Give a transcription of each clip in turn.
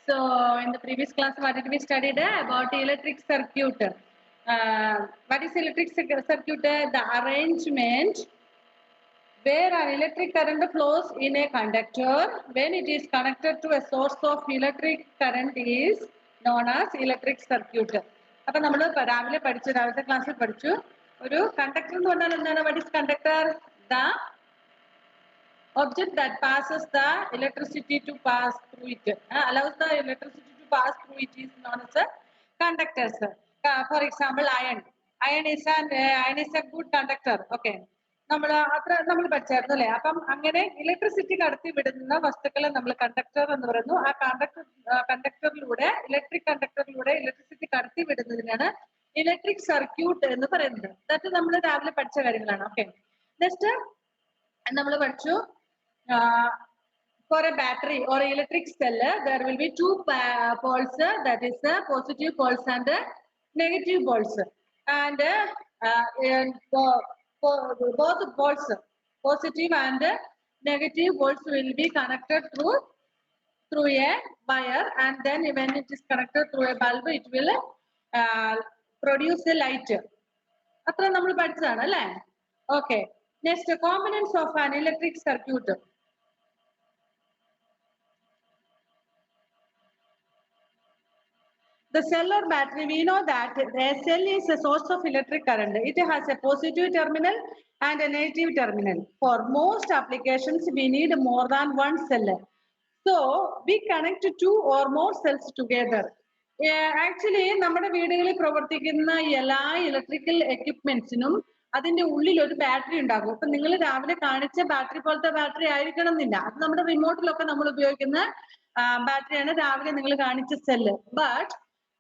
So in the previous class, what did we studied about electric circuit? What is electric circuit? The arrangement where an electric current flows in a conductor when it is connected to a source of electric current is known as electric circuit. അപ്പോൾ നമ്മൾ രാവിലെ പഠിച്ചു, രാവിലത്തെ ക്ലാസ്സിൽ പഠിച്ചു ഒരു conductor എന്ന് പറഞ്ഞാൽ എന്താണ്? What is conductor? The object that passes the electricity to pass through it, allows the electricity to pass through it is known as a conductor. For example, iron is a good conductor. Okay, നമ്മൾ പഠിച്ചായിരുന്നു അല്ലേ? അപ്പം അങ്ങനെ electricity കടത്തി വിടുന്ന വസ്തുക്കളെ നമ്മൾ conductor എന്ന് പറയുന്നു. ആ കണ്ടക്ടറിലൂടെ ഇലക്ട്രിസിറ്റി കടത്തി വിടുന്നതിനാണ് ഇലക്ട്രിക് സർക്യൂട്ട് എന്ന് പറയുന്നത്. അതൊക്കെ നമ്മൾ രാവിലെ പഠിച്ച കാര്യങ്ങളാണ്. ഓക്കെ, നെക്സ്റ്റ് നമ്മൾ പഠിച്ചു for a battery or electric cell there will be two poles, that is positive poles and negative poles, and both poles, positive and negative poles, will be connected through a wire, and then when it is connected through a bulb it will produce a light. അത്ര നമ്മൾ പഠിച്ചതാണ് അല്ലേ? Okay, next, components of an electric circuit. The cell or battery, we know that a cell is a source of electric current. It has a positive terminal and a negative terminal. For most applications, we need more than one cell. So, we connect two or more cells together. Actually, നമ്മുടെ വീടുകളിൽ പ്രവർത്തിക്കുന്ന എല്ലാ electrical എക്യുപ്മെന്റ്സിനും അതിന്റെ ഉള്ളിൽ ഒരു battery ഉണ്ടാകും. ഇപ്പൊ നിങ്ങൾ രാവിലെ കാണിച്ച ബാറ്ററി പോലത്തെ ബാറ്ററി ആയിരിക്കണം എന്നില്ല. അത് നമ്മുടെ റിമോട്ടിലൊക്കെ നമ്മൾ ഉപയോഗിക്കുന്ന ബാറ്ററിയാണ് രാവിലെ നിങ്ങൾ കാണിച്ച സെല്ല്. ബട്ട്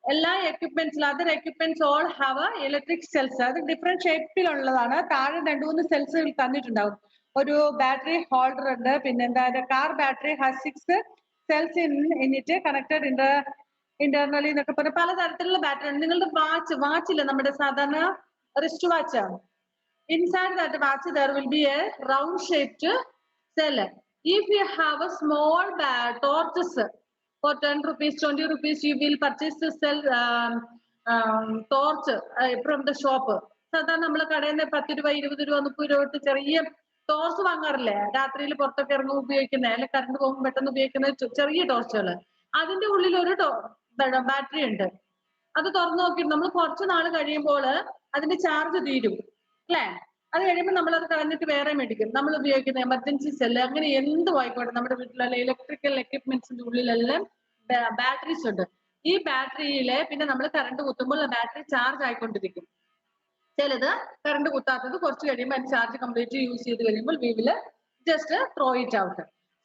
എല്ലാ എക്യുപ്മെന്റ്സിലും other equipments all have electric cells. അത് ഡിഫറെന്റ് ഷേപ്പിലുള്ളതാണ്. താഴെ 2-3 സെൽസ് തന്നിട്ടുണ്ടാവും. ഒരു ബാറ്ററി ഹോൾഡർ ഉണ്ട്, പിന്നെ എന്താ car battery has 6 cells in it connected internally എന്നൊക്കെ പറഞ്ഞ പലതരത്തിലുള്ള ബാറ്ററി ഉണ്ട്. നിങ്ങളുടെ വാച്ചില്ല, നമ്മുടെ സാധാരണ wrist watch, inside that watch there will be a round shaped cell. If you have a small torches for 10 rupees 20 rupees, you will purchase the cell torch from the shop. സാധാരണ നമ്മൾ കടയിൽ നിന്ന് 10 രൂപ 20 രൂപ 30 രൂപ തൊട്ട് ചെറിയ ടോർച്ച് വാങ്ങാറില്ലേ? രാത്രിയിൽ പുറത്തൊക്കെ ഇറങ്ങുമ്പോൾ ഉപയോഗിക്കുന്ന, അല്ലെങ്കിൽ കറണ്ട് പോകുമ്പോൾ പെട്ടെന്ന് ഉപയോഗിക്കുന്ന ചെറിയ ടോർച്ചുകൾ. അതിന്റെ ഉള്ളിൽ ഒരു ബാറ്ററി ഉണ്ട്. അത് തുറന്നു നോക്കി നമ്മൾ കുറച്ച് നാൾ കഴിയുമ്പോൾ അതിന്റെ ചാർജ് തീരും അല്ലേ? അത് കഴിയുമ്പോൾ നമ്മൾ അത് കളഞ്ഞിട്ട് വേറെ മേടിക്കും. നമ്മൾ ഉപയോഗിക്കുന്ന എമർജൻസി സെല്ല്, അങ്ങനെ എന്തും ആയിക്കോട്ടെ, നമ്മുടെ വീട്ടിലുള്ള ഇലക്ട്രിക്കൽ എക്യുപ്മെന്റ്സിന്റെ ഉള്ളിലെല്ലാം ബാറ്ററീസ് ഉണ്ട്. ഈ ബാറ്ററിയിലെ പിന്നെ നമ്മൾ കറണ്ട് കുത്തുമ്പോൾ ബാറ്ററി ചാർജ് ആയിക്കൊണ്ടിരിക്കും. ചിലത് കറണ്ട് കുത്താത്തത് കുറച്ച് കഴിയുമ്പോൾ അതിന് ചാർജ് കംപ്ലീറ്റ് യൂസ് ചെയ്ത് കഴിയുമ്പോൾ we will just throw it out.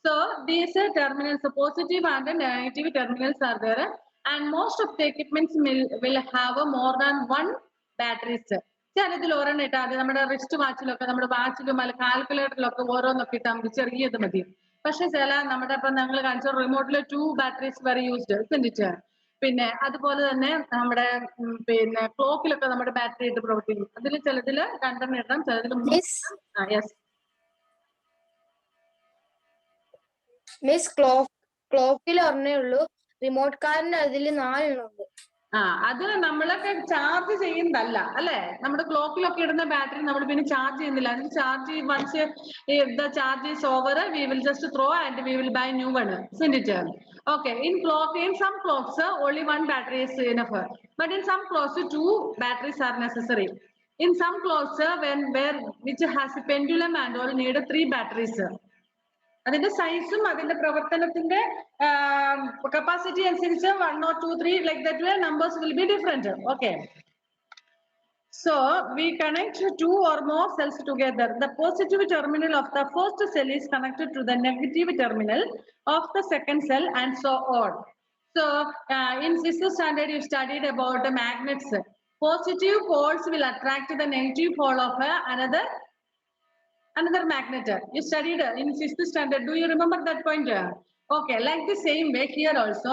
So these terminals, positive and negative terminals are there, and most of the equipments will have more than one batteries. ചിലതിൽ ഒരെണ്ണം ഇട്ടാൽ മതി. നമ്മുടെ റിസ്റ്റ് വാച്ചിലൊക്കെ, നമ്മുടെ വാച്ചിലും അല്ല കാൽക്കുലേറ്ററിലൊക്കെ ഓരോന്നൊക്കെ ഇട്ടാൽ മതി, ചെറിയത് മതി. പക്ഷെ ചില നമ്മുടെ ഇപ്പൊ ഞങ്ങൾ കാണിച്ച റിമോട്ടിൽ 2 batteries were used, എന്നിട്ട് പിന്നെ അതുപോലെ തന്നെ നമ്മുടെ പിന്നെ ക്ലോക്കിലൊക്കെ നമ്മുടെ ബാറ്ററി ഇട്ട് പ്രവർത്തിക്കും. അതിൽ ചിലതിൽ 2 ഇടാം, ചിലതിൽ 3. യെസ് മിസ്, ക്ലോക്കിൽ ഒരെണ്ണേ ഉള്ളൂ, റിമോട്ട് കാറിന് അതിൽ 4 എണ്ണം ഉണ്ട്. അത് നമ്മളൊക്കെ ചാർജ് ചെയ്യുന്നതല്ല അല്ലെ? നമ്മുടെ ക്ലോക്കിലൊക്കെ ഇടുന്ന ബാറ്ററി നമ്മൾ പിന്നെ ചാർജ് ചെയ്യുന്നില്ല. അതിന് charge once the charge is over we will just throw and we will buy new one, isn't it? Okay, in some clocks only one battery is enough, but in some clocks 2 batteries are necessary. In some clocks which has a pendulum and all need 3 batteries. അതിന്റെ സൈസും അതിന്റെ പ്രവർത്തനത്തിന്റെ capacity അനുസരിച്ച് 1 or 2 3 like that way numbers will be different. Okay, so we connect 2 or more cells together. The positive terminal of the first cell is connected to the negative terminal of the second cell, and so on. So in 6th standard you studied about the magnets. Positive poles will attract the negative pole of another magnet. You studied in 6th standard. Do you remember that point? Okay, like the same way here also,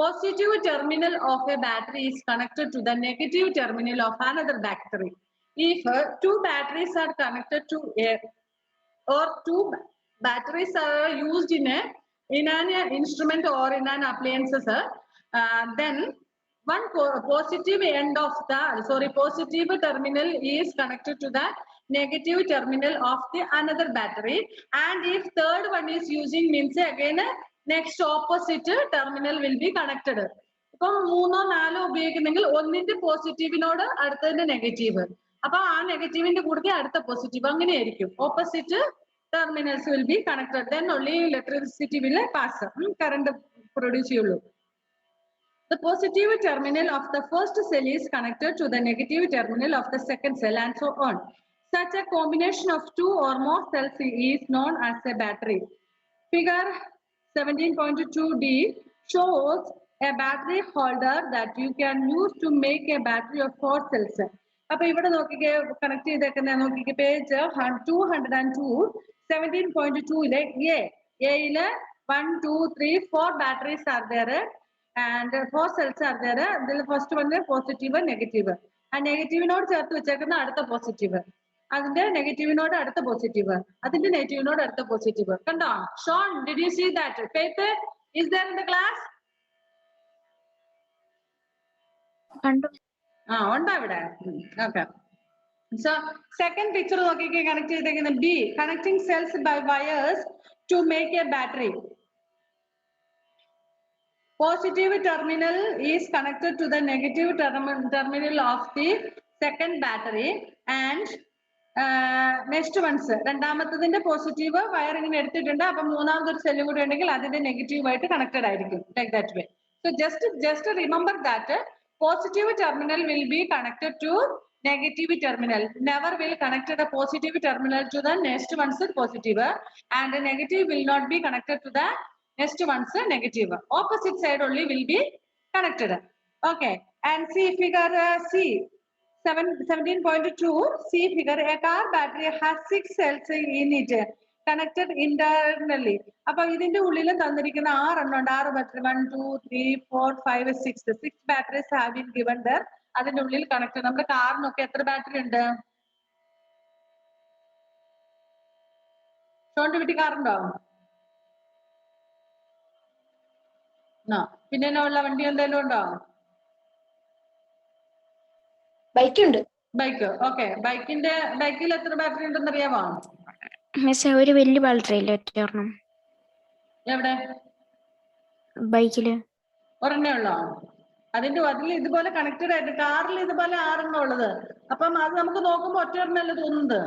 positive terminal of a battery is connected to the negative terminal of another battery. If 2 batteries are connected to a, or 2 batteries are used in a in an instrument or in an appliances, then one positive end of the positive terminal is connected to the negative terminal of the another battery, and if third one is using means again next opposite terminal will be connected. ഇപ്പം 3 4 ഉപയോഗിക്കുന്നെങ്കിൽ ഒന്നിന്റെ പോസിറ്റീവിനോട് അടുത്തതിന്റെ negative, അപ്പൊ ആ നെഗറ്റീവിന്റെ കൂടെ അടുത്ത positive, അങ്ങനെയായിരിക്കും. Opposite terminals will be connected, then only electricity will pass, current produce ചെയ്യുള്ളൂ. The positive terminal of the first cell is connected to the negative terminal of the second cell, and so on. Such a combination of two or more cells is known as a battery. Figure 17.2d shows a battery holder that you can use to make a battery of 4 cells. അപ്പൊ ഇവിടെ നോക്കിക്കേ, connect ചെയ്തേക്കുന്ന നോക്കിക്കേ, page 202 17.2 എയില് 1 2 3 4 batteries are there and 4 cells are there. ഇതിൽ first വന്ന് positive negative, ആ നെഗറ്റീവിനോട് ചേർത്ത് വെച്ചേക്കുന്ന അടുത്ത പോസിറ്റീവ്, അതിന്റെ നെഗറ്റീവിനോട് അടുത്ത പോസിറ്റീവ്, അതിന്റെ നെഗറ്റീവിനോട് അടുത്ത പോസിറ്റീവ്. കണ്ടോ? Shone, did you see that? Faith, is there in the class? ഉണ്ടോ ഇവിടെ? ഓക്കെ. So second picture നോക്കിക്കേ, കണക്ട് ചെയ്തേക്കുന്ന B, connecting cells by wires to make a battery. Positive terminal is connected to the negative terminal of the second battery, and next ones രണ്ടാമത്തതിന്റെ positive wire ഇങ്ങനെ എടുത്തിട്ടുണ്ട്, അപ്പൊ മൂന്നാമതൊരു സെല്ലും കൂടി ഉണ്ടെങ്കിൽ അതിന്റെ നെഗറ്റീവ് ആയിട്ട് കണക്റ്റഡ് ആയിരിക്കും, like that way. So just remember that positive terminal will be connected to negative terminal, never will connect the positive terminal to the next one's positive, and the negative will not be connected to the next one's negative. Opposite side only will be connected. Okay, and see figure C 17.2. See figure, a car battery has 6 cells in it connected internally. അപ്പൊ ഇതിന്റെ ഉള്ളിൽ തന്നിരിക്കുന്ന 6 എണ്ണം ഉണ്ട്, 6 battery, 1 2 3 4 5 6 batteries have been given there. അതിന്റെ ഉള്ളിൽ connect. നമ്മുടെ കാറിനൊക്കെ എത്ര ബാറ്ററി ഉണ്ട്? ഷോന്റെ വീട്ടിൽ കാറുണ്ടോ? പിന്നെ ഉള്ള വണ്ടി എന്തെങ്കിലും ഉണ്ടോ? ബൈക്ക് ഉണ്ട്. ബൈക്ക്. ഓക്കെ, ബൈക്കിൽ എത്ര ബാറ്ററി ഉണ്ടെന്ന് അറിയാമോ? ഒരു വലിയ ബാറ്ററി ഇല്ല, എവിടെ? ബൈക്കില് ഒരെണ്ണേ ഉള്ളോ? അതിൽ ഇതുപോലെ കണക്റ്റഡ് ആയിട്ട് കാറിൽ ഇതുപോലെ 6 എണ്ണം ഉള്ളത്. അപ്പം അത് നമുക്ക് നോക്കുമ്പോ ഒറ്റ തോന്നുന്നത്.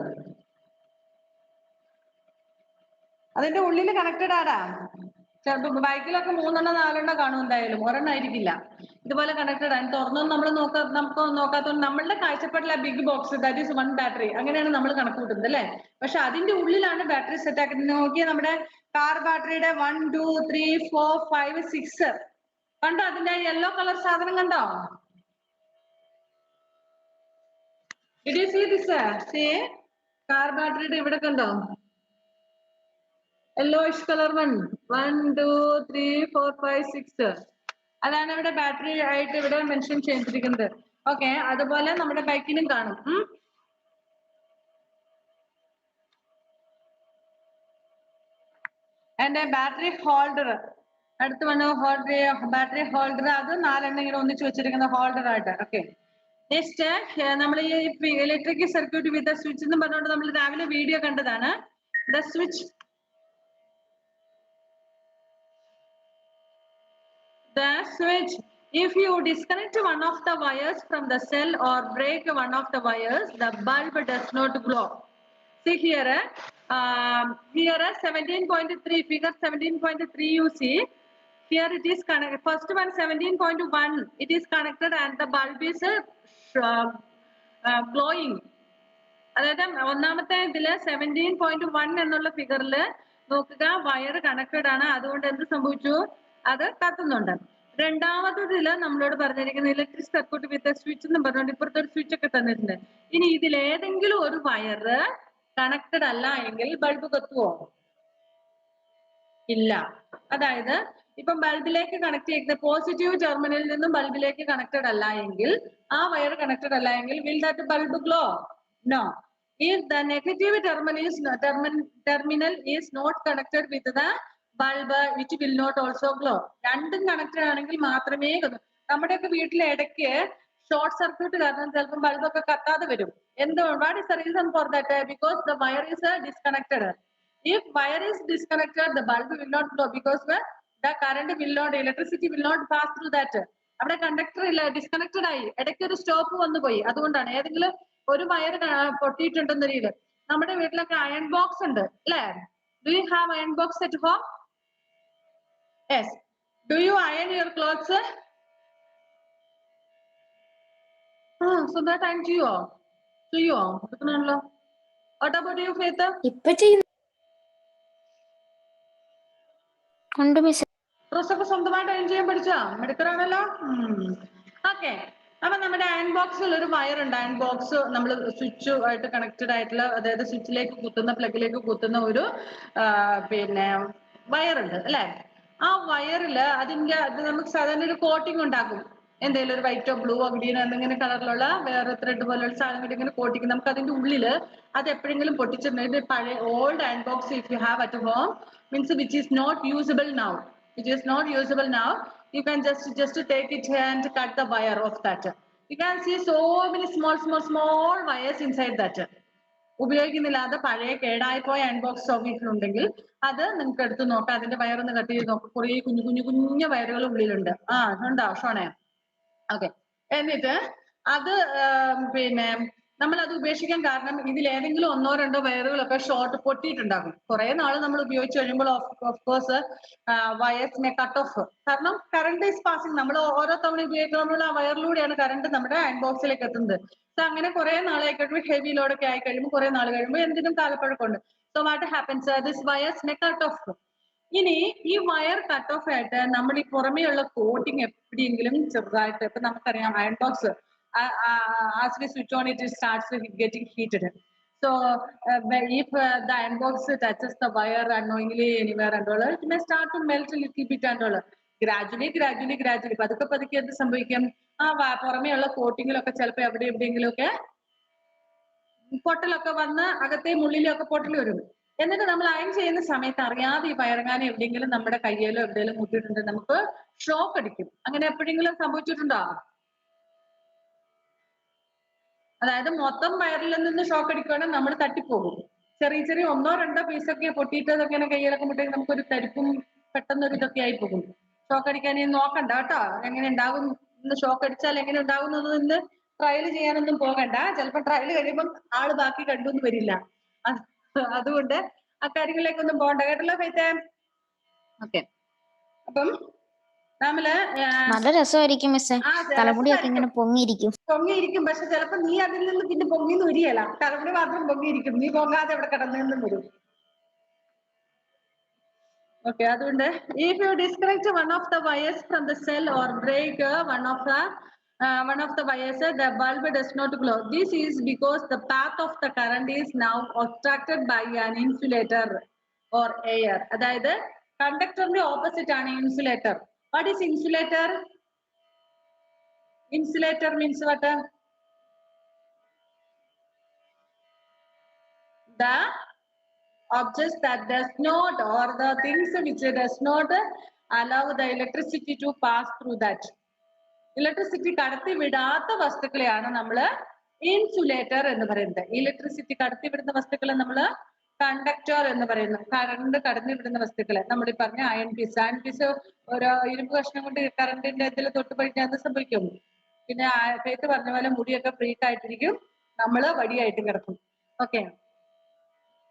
അതിന്റെ ഉള്ളിൽ കണക്റ്റഡ് ആടാ. ചിലപ്പോ ബൈക്കിലൊക്കെ 3 എണ്ണം 4 എണ്ണം കാണും, എന്തായാലും ഒരെണ്ണം ആയിരിക്കില്ല. ഇതുപോലെ കണക്റ്റഡ് ആണ്. തുറന്നൊന്നും നമുക്ക് നോക്കാത്തോണ്ട് നമ്മളുടെ കാഴ്ചപ്പാടില്ല big box, that is 1 battery, അങ്ങനെയാണ് നമ്മൾ കണക്ക് കൂട്ടുന്നത് അല്ലേ? പക്ഷെ അതിന്റെ ഉള്ളിലാണ് ബാറ്ററി സെറ്റ് ആക്കുന്നത്. നോക്കിയാൽ നമ്മുടെ കാർ ബാറ്ററിയുടെ 1 2 3 4 5 6 കണ്ടോ? അതിന്റെ യെല്ലോ കളർ സാധനം കണ്ടോ? Did you see this? See, car ബാറ്ററിയുടെ ഇവിടെ കണ്ടോ? യെല്ലോയിഷ് കളർ 1 2 3 4 5 6 അതാണ് ഇവിടെ ബാറ്ററി ആയിട്ട് ഇവിടെ മെൻഷൻ ചെയ്തിരിക്കുന്നത്. ഓക്കെ, അതുപോലെ നമ്മുടെ ബൈക്കിനും കാണും. ആൻഡ് ബാറ്ററി ഹോൾഡർ അടുത്ത് വന്നു. ബാറ്ററി ഹോൾഡർ, അത് 4 എണ്ണം ഇങ്ങനെ ഒന്നിച്ച് വെച്ചിരിക്കുന്ന ഹോൾഡർ ആയിട്ട്. ഓക്കെ, നെക്സ്റ്റ് നമ്മൾ ഈ ഇലക്ട്രിക് സർക്യൂട്ട് വിത്ത് സ്വിച്ച് എന്ന് പറഞ്ഞുകൊണ്ട് നമ്മൾ രാവിലെ വീഡിയോ കണ്ടതാണ്. The switch, if you disconnect one of the wires from the cell or break one of the wires, the bulb does not glow. See here, 17.3, figure 17.3 you see. Here it is connected. First one 17.1, it is connected and the bulb is glowing. അതായത് ഒന്നാമത്തെ ഇതില് 17.1 എന്നുള്ള ഫിഗറിൽ നോക്കുക, wire connected ആണ്, അതുകൊണ്ട് എന്ത് സംഭവിച്ചു? അത് കത്തുന്നുണ്ട്. രണ്ടാമത്തതില് നമ്മളോട് പറഞ്ഞിരിക്കുന്ന ഇലക്ട്രിക് സർക്യൂട്ട് വിത്ത് സ്വിച്ച് എന്ന് പറഞ്ഞുകൊണ്ട് ഇപ്പുറത്തെ ഒരു സ്വിച്ച് ഒക്കെ തന്നിട്ടുണ്ട്. ഇനി ഇതിൽ ഏതെങ്കിലും ഒരു വയർ കണക്റ്റഡ് അല്ല എങ്കിൽ ബൾബ് കത്തുവോ? ഇല്ല. അതായത് ഇപ്പം ബൾബിലേക്ക് കണക്ട് ചെയ്യുന്ന പോസിറ്റീവ് ടെർമിനലിൽ നിന്നും ബൾബിലേക്ക് കണക്റ്റഡ് അല്ല എങ്കിൽ, ആ വയർ കണക്റ്റഡ് അല്ല എങ്കിൽ, will that bulb glow? No. If the negative terminal is not connected with the bulb which will not also glow. രണ്ടും കണക്റ്റഡ് ആണെങ്കിൽ മാത്രമേ നമ്മുടെയൊക്കെ വീട്ടിലെ ഇടയ്ക്ക് ഷോർട്ട് സർക്യൂട്ട് കാരണം ചിലപ്പോൾ ബൾബ് ഒക്കെ കത്താതെ വരും. എന്തുകൊണ്ട്? What is the reason for that? Because the wire is disconnected. If wire is disconnected, the bulb will not glow because the current will not, electricity will not pass through that. അവിടെ conductor ഇല്ല, disconnected ആയി, ഇടയ്ക്ക് ഒരു stop വന്നു പോയി. അതുകൊണ്ടാണ് ഏതെങ്കിലും ഒരു വയർ പൊട്ടിയിട്ടുണ്ടെന്ന രീതിയിൽ. നമ്മുടെ വീട്ടിലൊക്കെ അയൺ ബോക്സ് ഉണ്ട് അല്ലേ? Do you have iron box at home? Yes. Do you iron your clothes? സ്വന്തമായിട്ട് അയൺ ചെയ്യുവോ? എടുക്കണല്ലോ. What about you Faith? ഇപ്പൊ ചെയ്യുന്നു. ഡ്രസ്സൊക്കെ സ്വന്തമായിട്ട് അയൺ ചെയ്യാൻ പഠിച്ചോ? മിടുക്കറാണല്ലോ. ഓക്കെ. അപ്പൊ നമ്മുടെ അയൺ ബോക്സിൽ ഒരു വയർ ഉണ്ട്. അയൺ ബോക്സ് നമ്മൾ സ്വിച്ച് ആയിട്ട് കണക്റ്റഡ് ആയിട്ടുള്ള, അതായത് സ്വിച്ചിലേക്ക് കുത്തുന്ന, പ്ലഗിലേക്ക് കുത്തുന്ന ഒരു പിന്നെ വയർ ഉണ്ട് അല്ലെ? ആ വയറില് അതിന്റെ നമുക്ക് സാധാരണ ഒരു കോട്ടിംഗ് ഉണ്ടാക്കും. എന്തെങ്കിലും ഒരു വൈറ്റോ ബ്ലൂവോ ഗ്രീനോ എന്തെങ്കിലും കളറിലുള്ള വേറെ ത്രെഡ് പോലുള്ള സാധനങ്ങൾ ഇങ്ങനെ കോട്ടിങ്. നമുക്ക് അതിന്റെ ഉള്ളില് അത് എപ്പോഴെങ്കിലും പൊട്ടിച്ചിട്ടുണ്ടെങ്കിൽ പഴയ old iron box if you have at home means which is not usable now, you can just take it and cut the wire of that. You can see so many small wires inside that. ഉപയോഗിക്കുന്നില്ലാതെ പഴയ കേടായി പോയ iron box വീട്ടിലുണ്ടെങ്കിൽ അത് നിങ്ങൾക്ക് എടുത്ത് നോക്കാം. അതിന്റെ wire ഒന്ന് കട്ട് ചെയ്ത് നോക്കാം. കുറേ കുഞ്ഞു വയറുകൾ ഉള്ളിലുണ്ട്. ഉണ്ടോ ഷോണേ? ഓക്കെ. എന്നിട്ട് അത് പിന്നെ നമ്മൾ അത് ഉപേക്ഷിക്കാൻ കാരണം ഇതിൽ ഏതെങ്കിലും ഒന്നോ രണ്ടോ വയറുകളൊക്കെ ഷോർട്ട് പൊട്ടിയിട്ടുണ്ടാകും. കുറെ നാൾ നമ്മൾ ഉപയോഗിച്ച് കഴിയുമ്പോൾ ഓഫ് കോഴ്സ് വയേഴ്സിനെ കട്ട് ഓഫ്. കാരണം കറണ്ട് ഈസ് പാസിങ്. നമ്മൾ ഓരോ തവണ ഉപയോഗിക്കുമ്പോൾ ആ വയറിലൂടെയാണ് കറണ്ട് നമ്മുടെ അയൺ ബോക്സിലേക്ക് എത്തുന്നത്. സോ അങ്ങനെ കുറെ നാളായി കഴിയുമ്പോൾ ഹെവി ലോഡൊക്കെ ആയി കഴിയുമ്പോൾ കുറെ നാൾ കഴിയുമ്പോൾ എന്തിനും കാലപ്പഴക്കമുണ്ട്. So what happens? ദിസ് വയേഴ്സിനെ കട്ട് ഓഫ്. ഇനി ഈ വയർ കട്ട് ഓഫ് ആയിട്ട് നമ്മൾ ഈ പുറമെയുള്ള കോട്ടിങ് എപ്പോഴെങ്കിലും ചെറുതായിട്ട്, ഇപ്പൊ നമുക്കറിയാം iron box as we switch on it starts getting heated. So if the iron box touches the wire unknowingly anywhere and all, it may start to melt a little bit and all. gradually പതുക്കെ എന്ത് സംഭവിക്കും? പുറമെയുള്ള കോട്ടിങ്ങിലൊക്കെ ചിലപ്പോൾ എവിടെയെങ്കിലുമൊക്കെ പൊട്ടലൊക്കെ വന്ന് അകത്തെയും ഉള്ളിലൊക്കെ പൊട്ടൽ വരും. എന്നിട്ട് നമ്മൾ അയൺ ചെയ്യുന്ന സമയത്ത് അറിയാതെ ഈ വയറങ്ങാനും എവിടെയെങ്കിലും നമ്മുടെ കയ്യിലോ എവിടെയെങ്കിലും മുട്ടിയിട്ടുണ്ട്, നമുക്ക് ഷോക്ക് അടിക്കും. അങ്ങനെ എപ്പോഴെങ്കിലും സംഭവിച്ചിട്ടുണ്ടോ? അതായത് മൊത്തം വയറിൽ നിന്ന് ഷോക്ക് അടിക്കുകയാണെങ്കിൽ നമ്മൾ തട്ടിപ്പോകും. ചെറിയ ഒന്നോ രണ്ടോ പീസൊക്കെ പൊട്ടിയിട്ടതൊക്കെ കയ്യിലൊക്കെ മുട്ടെങ്കിൽ നമുക്കൊരു തരിപ്പും പെട്ടെന്നൊരു ഇതൊക്കെ ആയി പോകും. ഷോക്ക് അടിക്കാൻ നോക്കണ്ട കേട്ടോ. എങ്ങനെ ഉണ്ടാകും, ഷോക്ക് അടിച്ചാൽ എങ്ങനെ ഉണ്ടാകുന്നത് ഇന്ന് ട്രയൽ ചെയ്യാനൊന്നും പോകണ്ട. ചിലപ്പോൾ ട്രയൽ കഴിയുമ്പോൾ ആള് ബാക്കി കണ്ടൊന്നും വരില്ല. അതുകൊണ്ട് അക്കാര്യങ്ങളിലേക്കൊന്നും പോകണ്ട കേട്ടല്ലോ ഫെയ്ത്തേ. ഓക്കെ. അപ്പം നമ്മള് നല്ല രസമായിരിക്കും മിസ്സേ. തലമുടിയൊക്കെ ഇങ്ങനെ പൊങ്ങിയിരിക്കും. പക്ഷെ ചിലപ്പോ നീ അതിൽ നിന്ന് പിന്നെ പൊങ്ങിന്ന് വരികയല്ല. തലമുടി മാത്രം പൊങ്ങിയിരിക്കും, നീ പൊങ്ങാതെ അവിടെ കിടന്നെന്നും വരും. ഓക്കെ. അതുകൊണ്ട് if you disconnect one of the wires from the cell or break one of the wires, the bulb does not glow. This is because the path of the current is now obstructed by an insulator or air. അതായത് കണ്ടക്ടറിന്റെ opposite ആണ് insulator. What is insulator? Insulator means what? The objects that does not, or the things which does not allow the electricity to pass through that. Electricity കടത്തി വിടാത്ത വസ്തുക്കളെയാണ് നമ്മൾ insulator എന്ന് പറയുന്നത്. Electricity കടത്തി വിടുന്ന വസ്തുക്കളെ നമ്മൾ കണ്ടക്ടർ എന്ന് പറയുന്നു. കറണ്ട് കടന്നു വിടുന്ന വസ്തുക്കളെ നമ്മൾ ഈ പറഞ്ഞ അയൺ പീസ് ഒരു ഇരുമ്പ് കഷ്ണം കൊണ്ട് കറണ്ടിന്റെ ഇതിൽ തൊട്ട് പഠിക്കാൻ എന്ത് സംഭവിക്കും? പിന്നെ ഫെയ്ത്ത് പറഞ്ഞ പോലെ മുടിയൊക്കെ ഫ്രീക്ക് ആയിട്ടിരിക്കും, നമ്മള് വടിയായിട്ട് കിടക്കും. ഓക്കെ.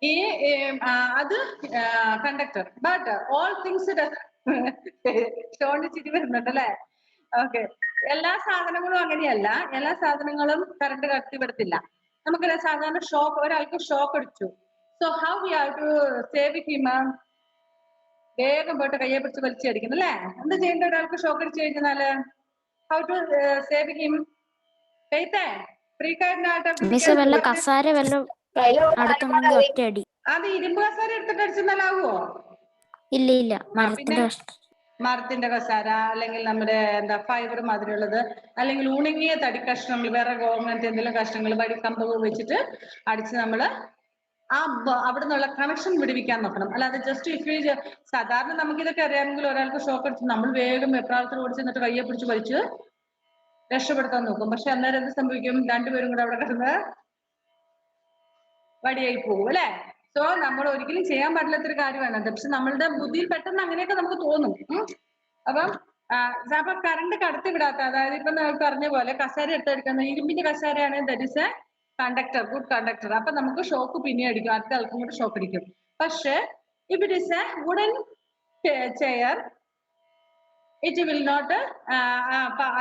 ഈ അത് കണ്ടക്ടർ. ബട്ട് ഓൾ തിങ്സ് ഷോണ്ട് ചിരി വരുന്നുണ്ട് അല്ലെ? ഓക്കെ. എല്ലാ സാധനങ്ങളും അങ്ങനെയല്ല. എല്ലാ സാധനങ്ങളും കറണ്ട് കടത്തിവിടത്തില്ല. നമുക്കറിയാം സാധാരണ ഷോക്ക്, ഒരാൾക്ക് ഷോക്ക് അടിച്ചു. So how we have to save him? വേഗം പോയിട്ട് കയ്യെ പിടിച്ച് വലിച്ചടിക്കുന്നു അല്ലേ? എന്ത് ചെയ്യേണ്ട ഒരാൾക്ക് ഷോക്ക് അടിച്ചു കഴിഞ്ഞാല്? How to save him? ഫെയ്ത്തേ കസാര വല്ലതും അടുത്തുണ്ടെങ്കിൽ ഒറ്റയടി. അത് ഇരുമ്പ് കസാര എടുത്തിട്ട് അടിച്ചെന്നാലാവോ? ഇല്ല, മരത്തിന്റെ കസാര, അല്ലെങ്കിൽ നമ്മുടെ എന്താ ഫൈബർ മാതിരിയുള്ളത്, അല്ലെങ്കിൽ ഉണങ്ങിയ തടി കഷ്ണങ്ങൾ, വേറെ ഗവൺമെന്റ് എന്തെങ്കിലും കഷ്ണങ്ങൾ വടി കമ്പ് വെച്ചിട്ട് അടിച്ച് നമ്മള് അവിടെ നിന്നുള്ള കണക്ഷൻ വിടുവിക്കാൻ നോക്കണം. അല്ലാതെ ജസ്റ്റ് ഇഫ് സാധാരണ നമുക്ക് ഇതൊക്കെ അറിയാമെങ്കിൽ ഒരാൾക്ക് ഷോക്ക് അടിച്ച് നമ്മൾ വേഗം എപ്രാളത്തിൽ ഓടിച്ച് എന്നിട്ട് കയ്യെ പിടിച്ച് വലിച്ച് രക്ഷപ്പെടുത്താൻ നോക്കും. പക്ഷെ അന്നേരം എന്ത് സംഭവിക്കും? രണ്ടുപേരും കൂടെ അവിടെ കിടന്ന് വടിയായി പോകും അല്ലെ? സോ നമ്മൾ ഒരിക്കലും ചെയ്യാൻ പാടില്ലാത്തൊരു കാര്യമാണ്. പക്ഷെ നമ്മളുടെ ബുദ്ധിയിൽ പെട്ടെന്ന് അങ്ങനെയൊക്കെ നമുക്ക് തോന്നും. അപ്പം അപ്പൊ കറണ്ട് കടത്തി വിടാത്ത, അതായത് ഇപ്പൊ നമ്മൾ പറഞ്ഞ പോലെ കസേര എടുത്തെടുക്കുന്ന ഇരുമ്പിന്റെ കസേരയാണ് that is a conductor, good conductor. അപ്പൊ നമുക്ക് ഷോക്ക് പിന്നെ അടിക്കും, അടുത്ത ആൾക്കും കൂടെ ഷോക്ക് അടിക്കും. പക്ഷെ if it is a wooden chair, it will not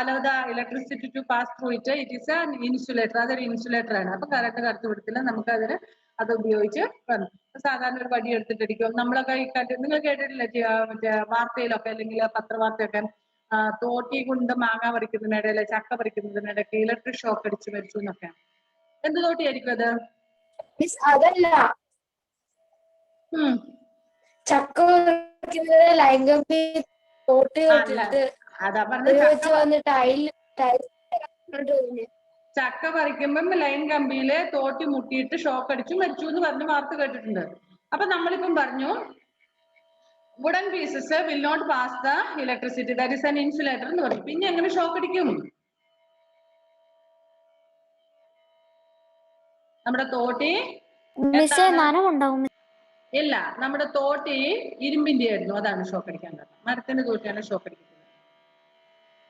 allow the electricity to pass through it. It is an insulator. അതൊരു ഇൻസുലേറ്റർ ആണ്. അപ്പൊ കറണ്ട് കടത്തി വിടത്തില്ല. നമുക്ക് അതിന് അത് ഉപയോഗിച്ച് സാധാരണ ഒരു വടി എടുത്തിട്ടിരിക്കും. നമ്മളൊക്കെ നിങ്ങൾ കേട്ടിട്ടില്ലേ മറ്റേ വാർത്തയിലൊക്കെ അല്ലെങ്കിൽ പത്രവാർത്തയൊക്കെ തോട്ടി കൊണ്ട് മാങ്ങ പറിക്കുന്നതിനിടയിൽ ചക്ക പറിക്കുന്നതിനിടയ്ക്ക് ഇലക്ട്രിക് ഷോക്ക് അടിച്ച് മരിച്ചു എന്നൊക്കെ. എന്ത് തോട്ടിയായിരിക്കും അത്? അതല്ല, ചക്ക ലൈൻ കമ്പി തോട്ടി അതാ പറഞ്ഞ ചക്ക പറിക്കുമ്പം ലൈൻ കമ്പിയില് തോട്ടി മുട്ടിയിട്ട് ഷോക്ക് അടിച്ചു മരിച്ചു എന്ന് പറഞ്ഞ് വാർത്ത കേട്ടിട്ടുണ്ട്. അപ്പൊ നമ്മളിപ്പം പറഞ്ഞു wooden pieces will not pass the electricity, that is an insulator എന്ന് പറയും. പിന്നെ എങ്ങനെ ഷോക്ക് അടിക്കും? നമ്മുടെ തോട്ടി ഇല്ല, നമ്മുടെ തോട്ടി ഇരുമ്പിന്റെ ആയിരുന്നു, അതാണ് ഷോക്ക് അടിക്കാൻ കാരണം. മരത്തിന്റെ തോട്ടിയാണ് ഷോക്ക് അടിക്കുന്നത്.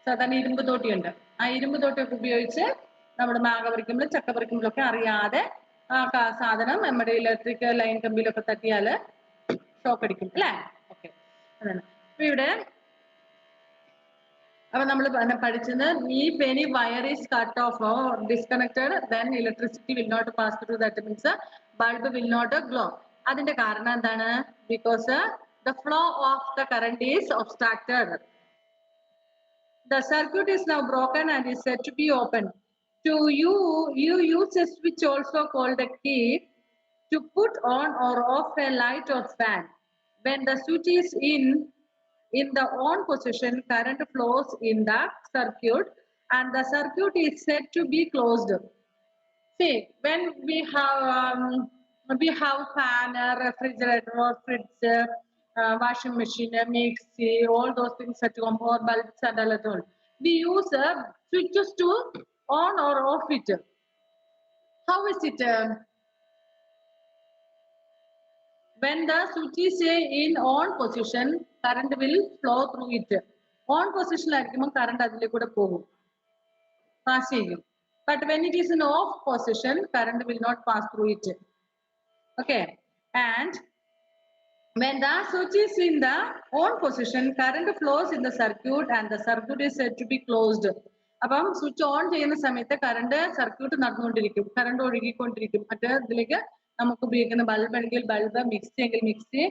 സാധാരണ ഇരുമ്പ് തോട്ടിയുണ്ട്, ആ ഇരുമ്പ് തോട്ടിയൊക്കെ ഉപയോഗിച്ച് നമ്മുടെ മാങ്ങ പറിക്കുമ്പോഴും ചക്ക പറിക്കുമ്പോഴൊക്കെ അറിയാതെ ആ സാധനം നമ്മുടെ ഇലക്ട്രിക് ലൈൻ കമ്പിയിലൊക്കെ തട്ടിയാല് ഷോക്ക് അടിക്കും അല്ലേ? ഓക്കെ, അതാണ്. അപ്പൊ ഇവിടെ അപ്പൊ നമ്മൾ പഠിച്ചത് if any wire is cut off or disconnected, then electricity will not pass through, that means bulb will not glow. അതിന്റെ കാരണം എന്താണ്? Because the flow of the current is obstructed. The circuit is now broken and is said to be open. To you use a switch also called a key to put on or off a light or fan. When the switch is in the on position, current flows in the circuit and the circuit is said to be closed. See, when we have fan, refrigerator or fridge, washing machine, mixie, all those things at home, or bulbs and all, we use switches to on or off it. How is it? When the switch is in on position, current will flow through it. On position ആയിരിക്കുമ്പോൾ current അതിലേക്കൂടെ പോകും, pass ചെയ്യും. But when it is in off position, current will not pass through it. Okay, and when the switch is in the on position, current flows in the circuit and the circuit is said to be closed. അപ്പം switch on ചെയ്യുന്ന സമയത്ത് current circuit നടന്നുകൊണ്ടിരിക്കും, current ഒഴുകിക്കൊണ്ടിരിക്കും. മറ്റേ ഇതിലേക്ക് നമുക്ക് ഉപയോഗിക്കുന്ന bulb എങ്കിൽ bulb, mixie എങ്കിൽ mixie,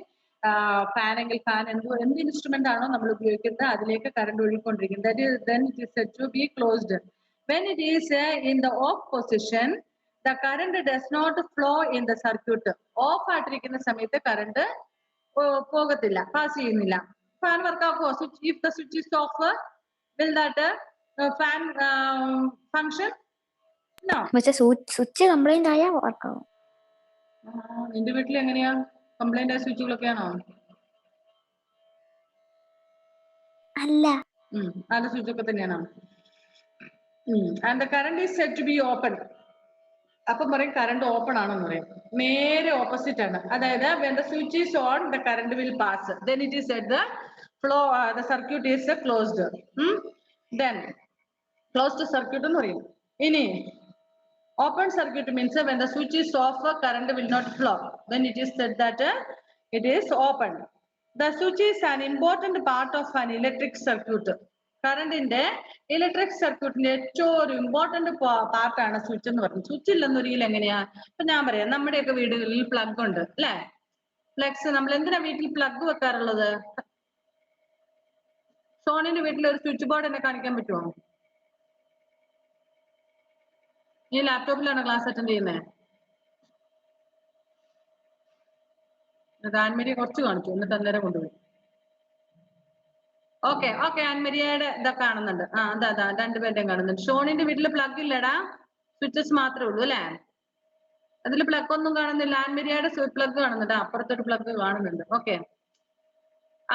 fan എങ്കിൽ ഫാൻ, എന്ത് ഇൻസ്ട്രുമെന്റ് ആണോ നമ്മൾ ഉപയോഗിക്കുന്നത് അതിലേക്ക് current ഒഴുകിക്കൊണ്ടിരിക്കും. That is, then it is said to be closed. When it is in the off position, the current does not flow in the circuit. Off ആയിട്ടിരിക്കുന്ന സമയത്ത് current പോകത്തില്ല, pass ചെയ്യുന്നില്ല. ഫാൻ വർക്ക് ആക്കുമോ? Switch, if the switch is off, will that fan function? No. Switch complaint ആയാ work ആവും. നിന്റെ വീട്ടിൽ എങ്ങനെയാ? കംപ്ലൈന്റ് ആയ സ്വിച്ചുകളൊക്കെയാണോ? അല്ല, നല്ല സ്വിച്ച് ഒക്കെ തന്നെയാണോ? And the current is said to be open. അപ്പം പറയും കറണ്ട് ഓപ്പൺ ആണെന്ന് പറയും. നേരെ ഓപ്പോസിറ്റ് ആണ്. അതായത് when the switch is on, the current will pass. Then it is said the flow, the circuit is closed. Then closed circuit എന്ന് പറയും. ഇനി open circuit means when the switch is off, current will not flow. Then it is said that it is open. The switch is an important part of an electric circuit. കറണ്ടിന്റെ electric സർക്യൂട്ടിന്റെ ഏറ്റവും ഒരു important പാർട്ടാണ് switch എന്ന് പറയുന്നത്. Switch ഇല്ലെന്നൊരിക്കലും എങ്ങനെയാ? ഇപ്പൊ ഞാൻ പറയാം, നമ്മുടെയൊക്കെ വീടുകളിൽ പ്ലഗ് ഉണ്ട് അല്ലെ? പ്ലഗ്സ് നമ്മൾ എന്തിനാ വീട്ടിൽ പ്ലഗ് വെക്കാറുള്ളത്? സോണിന്റെ വീട്ടിൽ ഒരു സ്വിച്ച് ബോർഡ് എന്നെ കാണിക്കാൻ പറ്റുമോ? നീ ലാപ്ടോപ്പിലാണ് ക്ലാസ് അറ്റൻഡ് ചെയ്യുന്നത്? ആൻമരിയെ കുറച്ച് കാണിച്ചു, എന്നിട്ട് അന്നേരം കൊണ്ടുപോയി. ഓക്കെ ഓക്കെ, ആൻമരിയയുടെ ഇതൊക്കെ കാണുന്നുണ്ട്. അതാ രണ്ടുപേരുടെയും കാണുന്നുണ്ട്. ഷോണിന്റെ വീട്ടില് പ്ലഗ് ഇല്ലടാ, സ്വിച്ചസ് മാത്രമേ ഉള്ളൂ അല്ലെ? അതിൽ പ്ലഗ് ഒന്നും കാണുന്നില്ല. ആൻമരിയയുടെ പ്ലഗ് കാണുന്നുണ്ട്, അപ്പുറത്തൊരു പ്ലഗ് കാണുന്നുണ്ട്. ഓക്കെ,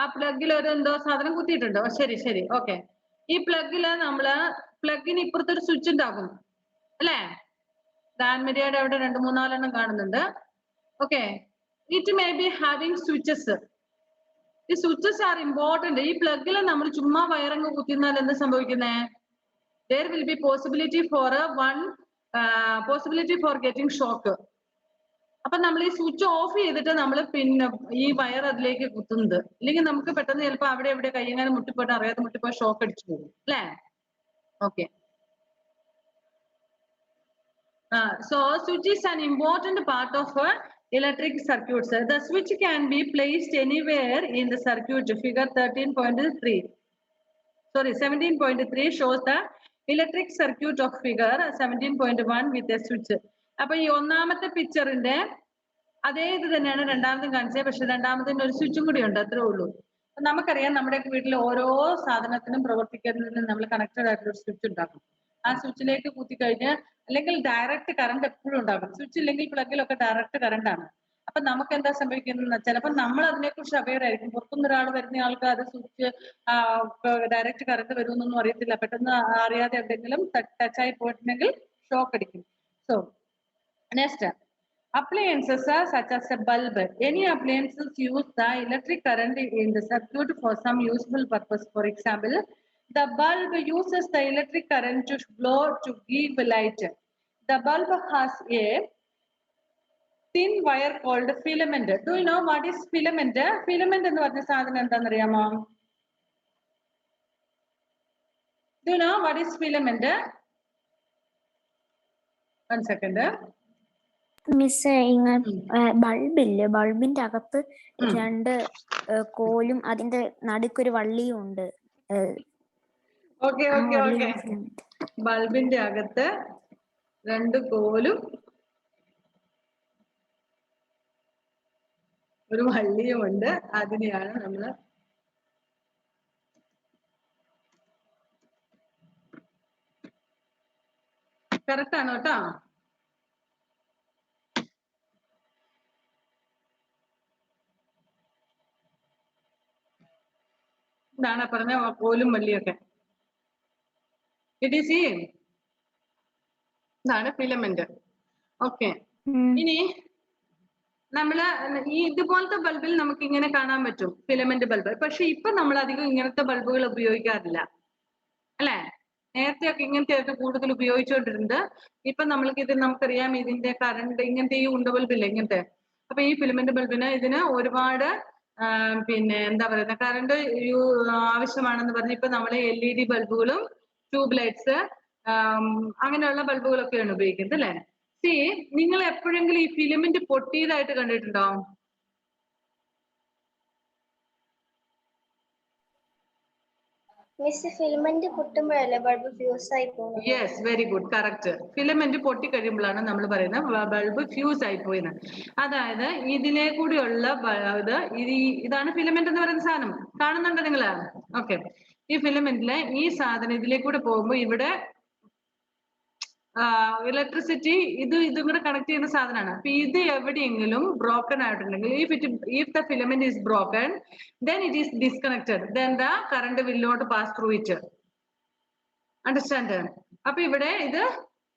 ആ പ്ലഗിൽ ഒരു എന്തോ സാധനം കുത്തിയിട്ടുണ്ടോ? ശരി ശരി, ഓക്കെ. ഈ പ്ലഗില് നമ്മള് പ്ലഗിന് ഇപ്പുറത്തൊരു സ്വിച്ച് ഉണ്ടാകും അല്ലേ? ആൻമരിയയുടെ അവിടെ 2-3-4 കാണുന്നുണ്ട്. Okay, it may be having switches. ഈ സ്വിച്ചസ് ആർ ഇമ്പോർട്ടന്റ്. ഈ പ്ലഗിൽ നമ്മൾ ചുമ്മാ വയറങ്ങ് കുത്തിന്നാൽ എന്ത് സംഭവിക്കുന്നേ? there will be possibility for getting shock. അപ്പൊ നമ്മൾ ഈ സ്വിച്ച് ഓഫ് ചെയ്തിട്ട് നമ്മൾ പിന്നെ ഈ വയർ അതിലേക്ക് കുത്തുന്നത്, ഇല്ലെങ്കിൽ നമുക്ക് പെട്ടെന്ന് ചിലപ്പോൾ അവിടെ എവിടെ കയ്യെങ്ങാനും മുട്ടിപ്പോയിട്ട് അറിയാതെ മുട്ടിപ്പോയി ഷോക്ക് അടിച്ചു പോകും അല്ലേ? Okay, so switch is an important part of electric circuits. The switch can be placed anywhere in the circuit. Figure 13.3 sorry 17.3 shows the electric circuit of figure 17.1 with a switch. അപ്പൊ ഈ ഒന്നാമത്തെ പിക്ചറിന്റെ അതേ ഇത് തന്നെയാണ് രണ്ടാമതും കാണിച്ചത്, പക്ഷെ രണ്ടാമതിന് ഒരു സ്വിച്ചും കൂടി ഉണ്ട്, അത്രേ ഉള്ളൂ. നമുക്കറിയാം നമ്മുടെ വീട്ടിൽ ഓരോ സാധനത്തിനും പ്രവർത്തിക്കുന്നതിനും നമ്മൾ കണക്റ്റഡ് ആയിട്ടുള്ള ഒരു സ്വിച്ച് ഉണ്ടാക്കും. ആ സ്വിച്ചിലേക്ക് കുത്തിക്കഴിഞ്ഞാൽ അല്ലെങ്കിൽ ഡയറക്റ്റ് കറണ്ട് എപ്പോഴും ഉണ്ടാകും. സ്വിച്ച് ഇല്ലെങ്കിൽ പ്ലഗിലൊക്കെ ഡയറക്റ്റ് കറണ്ട് ആണ്. അപ്പൊ നമുക്ക് എന്താ സംഭവിക്കുന്നത്? ചിലപ്പോൾ നമ്മൾ അതിനെക്കുറിച്ച് അവെയർ ആയിരിക്കും. പുറത്തുനിന്ന് ഒരാൾ വരുന്ന ആൾക്ക് അത് സ്വിച്ച് ഡയറക്റ്റ് കറണ്ട് വരുമെന്നൊന്നും അറിയത്തില്ല. പെട്ടെന്ന് അറിയാതെ എവിടെയെങ്കിലും ടച്ചായി പോയിട്ടുണ്ടെങ്കിൽ ഷോക്ക് അടിക്കും. So next, appliances such as a bulb. Any appliances use the electric current in the circuit for some useful purpose. For example, the bulb uses the electric current to blow to give light. The bulb has a thin wire called filament. Do you know what is filament? Filament എന്ന് പറഞ്ഞ സാധനം എന്താണെന്ന് അറിയാമോ? Do you know what is filament? One second. Miss ബൾബില്ലേ, ബൾബിന്റെ അകത്ത് 2 കോലും അതിന്റെ നടുക്കൊരു വള്ളിയും ഉണ്ട്. ഓക്കെ ഓക്കെ ഓക്കെ, ബൾബിന്റെ അകത്ത് 2 കോലും ഒരു വള്ളിയും ഉണ്ട്. അതിനെയാണ് നമ്മള് കറക്റ്റ് ആണോ കേട്ടോ? ഇതാണ് പറഞ്ഞ കോലും വള്ളിയൊക്കെ. ഇതാണ് ഫിലമെന്റ്. ഓക്കെ, ഇനി നമ്മള് ഈ ഇതുപോലത്തെ ബൾബിൽ നമുക്ക് ഇങ്ങനെ കാണാൻ പറ്റും ഫിലമെന്റ് ബൾബ്. പക്ഷെ ഇപ്പൊ നമ്മൾ അധികം ഇങ്ങനത്തെ ബൾബുകൾ ഉപയോഗിക്കാറില്ല അല്ലെ? നേരത്തെ ഒക്കെ ഇങ്ങനത്തെ ഒക്കെ കൂടുതൽ ഉപയോഗിച്ചുകൊണ്ടിരുന്നത്. ഇപ്പൊ നമുക്കറിയാം ഇതിന്റെ കറണ്ട് ഇങ്ങനത്തെ ഈ ഉണ്ട ബൾബില്ലേ ഇങ്ങനത്തെ. അപ്പൊ ഈ ഫിലമെന്റ് ബൾബിന് ഇതിന് ഒരുപാട് പിന്നെ എന്താ പറയുക കറണ്ട് ആവശ്യമാണെന്ന് പറഞ്ഞ് ഇപ്പൊ നമ്മള് LED ബൾബുകളും ട്യൂബ് ലൈറ്റ്സ് അങ്ങനെയുള്ള ബൾബുകളൊക്കെയാണ് ഉപയോഗിക്കുന്നത് അല്ലെ? നിങ്ങൾ എപ്പോഴെങ്കിലും ഈ ഫിലമെന്റ് പൊട്ടിയതായിട്ട് കണ്ടിട്ടുണ്ടോ? മിസ്, ഫിലമെന്റ് പൊട്ടുമ്പോഴല്ലേ ബൾബ് ഫ്യൂസ് ആയി പോകുന്നത്? Yes, very good, correct. Filament പൊട്ടി കഴിയുമ്പോഴാണ് നമ്മൾ പറയുന്നത് ബൾബ് ഫ്യൂസ് ആയി പോയെന്ന്. അതായത് ഇതിലെ കൂടിയുള്ള ഇതാണ് ഫിലമെന്റ് എന്ന് പറയുന്ന സാധനം. കാണുന്നുണ്ടോ നിങ്ങള്? ഓക്കെ, ഈ ഫിലമെന്റിലെ ഈ സാധനം ഇതിലെ കൂടെ പോകുമ്പോൾ ഇവിടെ ഇലക്ട്രിസിറ്റി ഇതും കൂടെ കണക്ട് ചെയ്യുന്ന സാധനമാണ്. അപ്പൊ ഇത് എവിടെയെങ്കിലും ബ്രോക്കൺ ആയിട്ടുണ്ടെങ്കിൽ if the filament is broken, then it is disconnected, then the current will not pass through it. Understand? അപ്പൊ ഇവിടെ ഇത്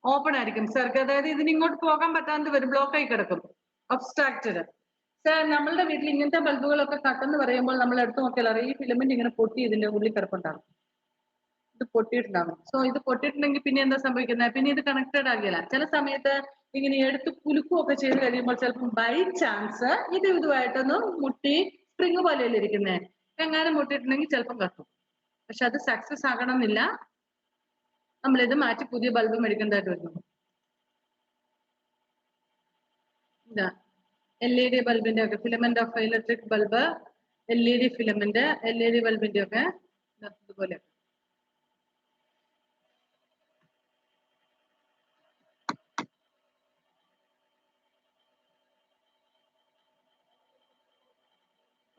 ഓപ്പൺ ആയിരിക്കും സർക്യൂട്ട്, അതായത് ഇതിന് ഇങ്ങോട്ട് പോകാൻ പറ്റാതെ വരും, ബ്ലോക്ക് ആയി കിടക്കും, ഒബ്സ്ട്രാക്റ്റഡ്. നമ്മളുടെ വീട്ടിൽ ഇങ്ങനത്തെ ബൾബുകളൊക്കെ കട്ടെന്ന് പറയുമ്പോൾ നമ്മൾ എടുത്തു നോക്കിയാൽ അറിയാം ഈ ഫിലമെന്റ് ഇങ്ങനെ പൊട്ടി ഇതിന്റെ ഉള്ളിൽ കിടപ്പുണ്ടാകും. ഇത് പൊട്ടിയിട്ടുണ്ടാകും. സോ ഇത് പൊട്ടിയിട്ടുണ്ടെങ്കിൽ പിന്നെ എന്താ സംഭവിക്കുന്നത്? പിന്നെ ഇത് കണക്റ്റഡ് ആകില്ല. ചില സമയത്ത് ഇങ്ങനെ എടുത്ത് കുലുക്കുകയൊക്കെ ചെയ്ത് കഴിയുമ്പോൾ ചിലപ്പോൾ ബൈ ചാൻസ് ഇതുമായിട്ടൊന്ന് മുട്ടി സ്പ്രിങ് പോലെയല്ലേ ഇരിക്കുന്നത്, എങ്ങാനും മുട്ടിയിട്ടുണ്ടെങ്കിൽ ചിലപ്പം കത്തും. പക്ഷെ അത് സക്സസ് ആകണമെന്നില്ല. നമ്മളിത് മാറ്റി പുതിയ ബൾബ് മേടിക്കേണ്ടതായിട്ട് വരുന്നു. ഇതാ LED ബൾബിന്റെ ഒക്കെ filament of electric bulb, LED filament, LED ബൾബിന്റെ ഒക്കെ ഇതുപോലെ.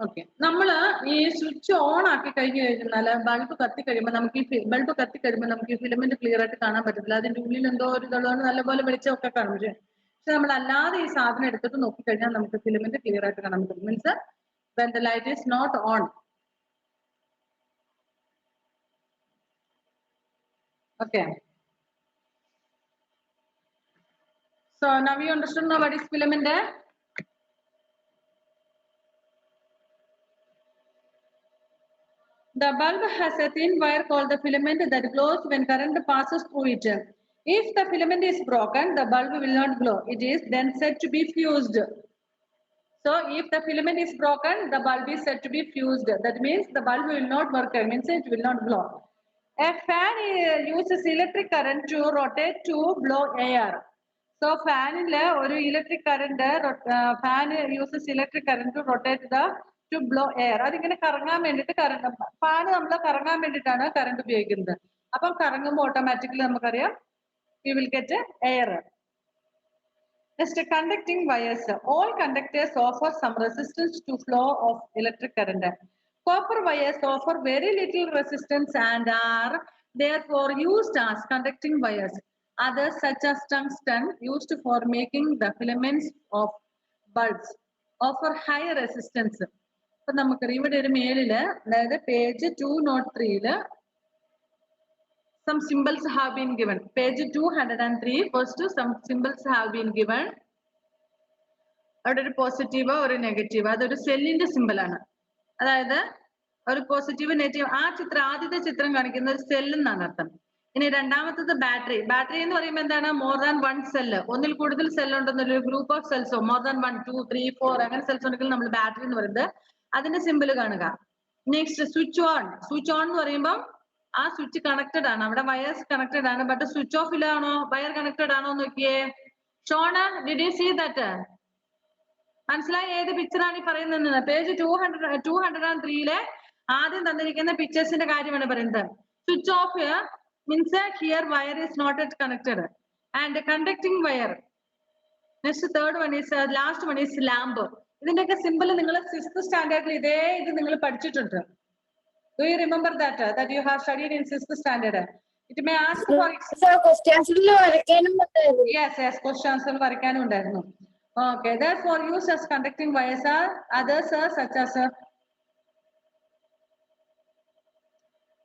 ഓക്കെ, നമ്മള് ഈ സ്വിച്ച് ഓൺ ആക്കി കഴിഞ്ഞു കഴിഞ്ഞാൽ ബൾബ് കത്തി കഴിയുമ്പോൾ നമുക്ക് ഈ ബൾബ് കത്തി കഴിയുമ്പോൾ നമുക്ക് ഈ ഫിലമെന്റ് ക്ലിയർ ആയിട്ട് കാണാൻ പറ്റത്തില്ല. അതിന്റെ ഉള്ളിൽ എന്തോ ഒരു ഇതുള്ളതാണ്, നല്ലപോലെ വെളിച്ചമൊക്കെ കാണും. നമ്മൾ അല്ലാതെ ഈ സാധനം എടുത്തിട്ട് നോക്കിക്കഴിഞ്ഞാൽ നമുക്ക് ഫിലമെന്റ് ക്ലിയർ ആയിട്ട് കാണാൻ പറ്റും. Means when the light is not on. Okay. So now you understood now what is filament? The bulb has a thin wire called the filament that glows when current passes through it. If the filament is broken, the bulb will not glow. It is then said to be fused. So if the filament is broken, the bulb is said to be fused. That means the bulb will not work. Means it will not glow. A fan uses electric current to rotate to blow air. So fan or electric current, fan uses electric current to rotate to blow air. അതിങ്ങനെ കറങ്ങാൻ വേണ്ടിയിട്ട് fan നമ്മൾ കറങ്ങാൻ വേണ്ടിയിട്ടാണ് current ഉപയോഗിക്കുന്നത്. അപ്പം കറങ്ങുമ്പോൾ automatically നമുക്കറിയാം we will get air. Next, conducting wires. All conductors offer some resistance to flow of electric current. Copper wires offer very little resistance and are therefore used as conducting wires. Others, such as tungsten, used for making the filaments of bulbs, offer high resistance. So, നമുക്ക് ഇവിടെ ഒരു മേലില് അതായത് page 203 some symbols have been given. Page 203, first some symbols have been given. അവിടെ ഒരു positive ഒരു negative, അതൊരു സെല്ലിന്റെ simple ആണ്. അതായത് ഒരു പോസിറ്റീവ് നെഗറ്റീവ്. ആ ചിത്രം ആദ്യത്തെ ചിത്രം കാണിക്കുന്ന ഒരു സെൽ എന്നാണ് അർത്ഥം. ഇനി രണ്ടാമത്തത് ബാറ്ററി. ബാറ്ററി എന്ന് പറയുമ്പോൾ എന്താണ്? മോർ ദാൻ വൺ സെല്ല്, ഒന്നിൽ കൂടുതൽ സെൽ ഉണ്ടെന്നൊരു ഗ്രൂപ്പ് ഓഫ് സെൽസോ മോർ ദാൻ 1 2 3 4 അങ്ങനെ സെൽസ് ഉണ്ടെങ്കിൽ നമ്മൾ ബാറ്ററി എന്ന് പറയുന്നത്. അതിന്റെ സിമ്പിൾ കാണുക. Next switch on. Switch on എന്ന് പറയുമ്പോൾ ആ സ്വിച്ച് കണക്റ്റഡ് ആണ്, അവിടെ വയേഴ്സ് കണക്റ്റഡ് ആണ്. ബട്ട് സ്വിച്ച് ഓഫിലാണോ വയർ കണക്റ്റഡ് ആണോ നോക്കിയേ. Shona, did you see that? മനസ്സിലായി ഏത് പിക്ചറാണ് ഈ പറയുന്നത്? പേജ് 203 ആദ്യം തന്നിരിക്കുന്ന പിക്ചേഴ്സിന്റെ കാര്യമാണ് പറയുന്നത്. Switch off means here wire is not yet connected and conducting wire. Next third one is last one is lamp. ഇതിന്റെയൊക്കെ സിമ്പിൾ നിങ്ങൾ 6th സ്റ്റാൻഡേർഡിൽ ഇതേ ഇത് നിങ്ങൾ പഠിച്ചിട്ടുണ്ട്. Do you remember that you have studied in 6th standard? It may ask for questions വരയ്ക്കാനും ഉണ്ടായിരുന്നു. Yes, question answer വരയ്ക്കാനും ഉണ്ടായിരുന്നു. Okay, therefore used as conducting wires are others such as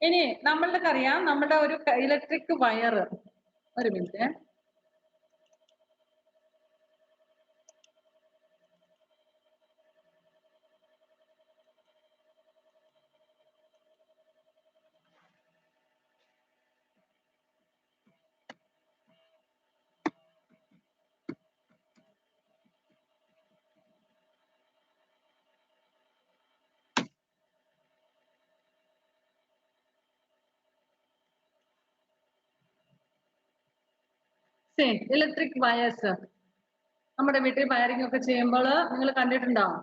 ഇനി നമ്മൾക്ക് അറിയാം നമ്മുടെ ഒരു ഇലക്ട്രിക് വയർ. ഒരു മിനിറ്റ്. ഇലക്ട്രിക് വയേഴ്സ് നമ്മുടെ വീട്ടിൽ വയറിംഗ് ഒക്കെ ചെയ്യുമ്പോൾ നിങ്ങൾ കണ്ടിട്ടുണ്ടാവും.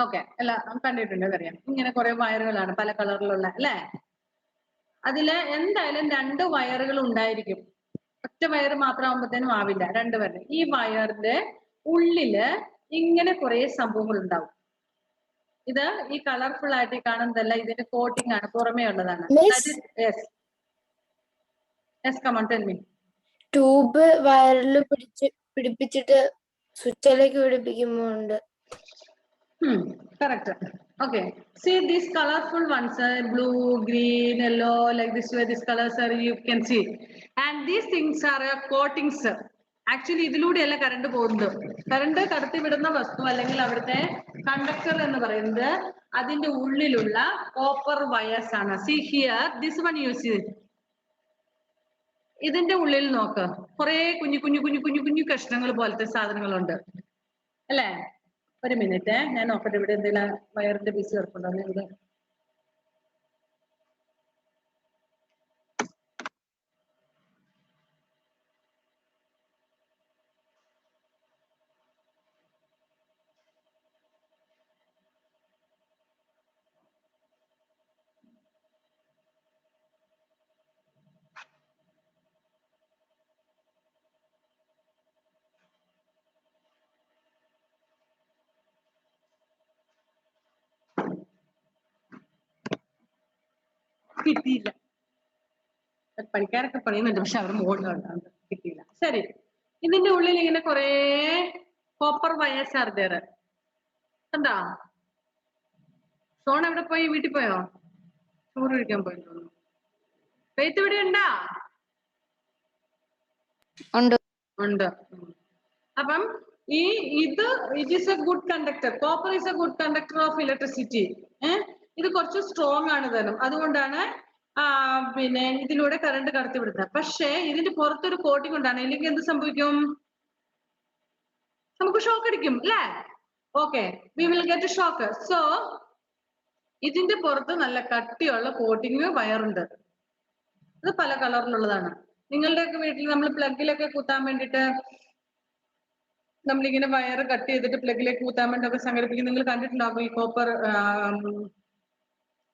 ഓക്കെ, അല്ല കണ്ടിട്ടുണ്ട്, അറിയാം. ഇങ്ങനെ കുറെ വയറുകളാണ് പല കളറിലുള്ള അല്ലെ. അതില് എന്തായാലും 2 വയറുകൾ ഉണ്ടായിരിക്കും. ഒറ്റ വയർ മാത്രമാകുമ്പോഴത്തേനും ആവില്ല, 2 വയർ. ഈ വയറിന്റെ ഉള്ളില് ഇങ്ങനെ കുറെ സംഭവങ്ങൾ ഉണ്ടാവും. ഇത് ഈ കളർഫുൾ ആയിട്ട് കാണുന്നതല്ല, ഇതിന്റെ കോട്ടിംഗ് ആണ്, പുറമേ ഉള്ളതാണ്. Come on, tell me. Tube വയറിൽ പിടിപ്പിച്ചിട്ട് സ്വിച്ചിലേക്ക് പിടിപ്പിക്കുമ്പോണ്ട്. Correct. Okay. See these colorful ones, blue, green, yellow, like this way. These colors are you can see, and these things are coatings. Actually, ഇതിലൂടെയല്ല current പോകുന്നത്. Current കടത്തി വിടുന്ന വസ്തു അല്ലെങ്കിൽ അവിടുത്തെ conductor എന്ന് പറയുന്നത് അതിന്റെ ഉള്ളിലുള്ള കോപ്പർ വയേഴ്സ് ആണ്. See here, this one you see. ഇതിന്റെ ഉള്ളിൽ നോക്ക്, കുറെ കുഞ്ഞു കുഞ്ഞു കുഞ്ഞു കുഞ്ഞു കുഞ്ഞു കഷ്ണങ്ങൾ പോലത്തെ സാധനങ്ങളുണ്ട് അല്ലേ. ഒരു മിനിറ്റ്, ഞാൻ നോക്കട്ടെ ഇവിടെ എന്തെങ്കിലും വയറിന്റെ പീസ് കിടപ്പുണ്ടോ ഇവിടെ. കിട്ടിയില്ല. പഠിക്കാനൊക്കെ പറയുന്നുണ്ട്, പക്ഷെ അവർ മോളിലാണ്, കിട്ടിയില്ല. ശരി, ഇതിന്റെ ഉള്ളിൽ ഇങ്ങനെ കുറെ കോപ്പർ വയേഴ്സ് ആർ ദേർ. കണ്ടാ? സോൺ എവിടെ പോയി? വീട്ടിൽ പോയോ? ചോറ് കഴിക്കാൻ പോയി തോന്നുന്നു. ഫെയ്ത്ത് ഇവിടെ ഉണ്ടാ? ഉണ്ട്. അപ്പം ഇത് it is A good conductor. Copper is A good conductor of electricity. ഇത് കുറച്ച് സ്ട്രോങ് ആണ് തരും. അതുകൊണ്ടാണ് പിന്നെ ഇതിലൂടെ കറണ്ട് കടത്തിവിടുന്നത്. പക്ഷേ ഇതിന്റെ പുറത്തൊരു കോട്ടിംഗ് ഉണ്ടാണ്. ഇല്ലെങ്കിൽ എന്ത് സംഭവിക്കും? നമുക്ക് ഷോക്ക് അടിക്കും അല്ലേ? Okay, we will get shock. So ഇതിന്റെ പുറത്ത് നല്ല കട്ടിയുള്ള കോട്ടിങ് വയറുണ്ട്. അത് പല കളറിലുള്ളതാണ്. നിങ്ങളുടെയൊക്കെ വീട്ടിൽ നമ്മൾ പ്ലഗിലൊക്കെ കുത്താൻ വേണ്ടിയിട്ട് നമ്മളിങ്ങനെ വയറ് കട്ട് ചെയ്തിട്ട് പ്ലഗിലേക്ക് കുത്താൻ വേണ്ടി ഒക്കെ സംഘടിപ്പിക്കും. നിങ്ങൾ കണ്ടിട്ടുണ്ടാവും ഈ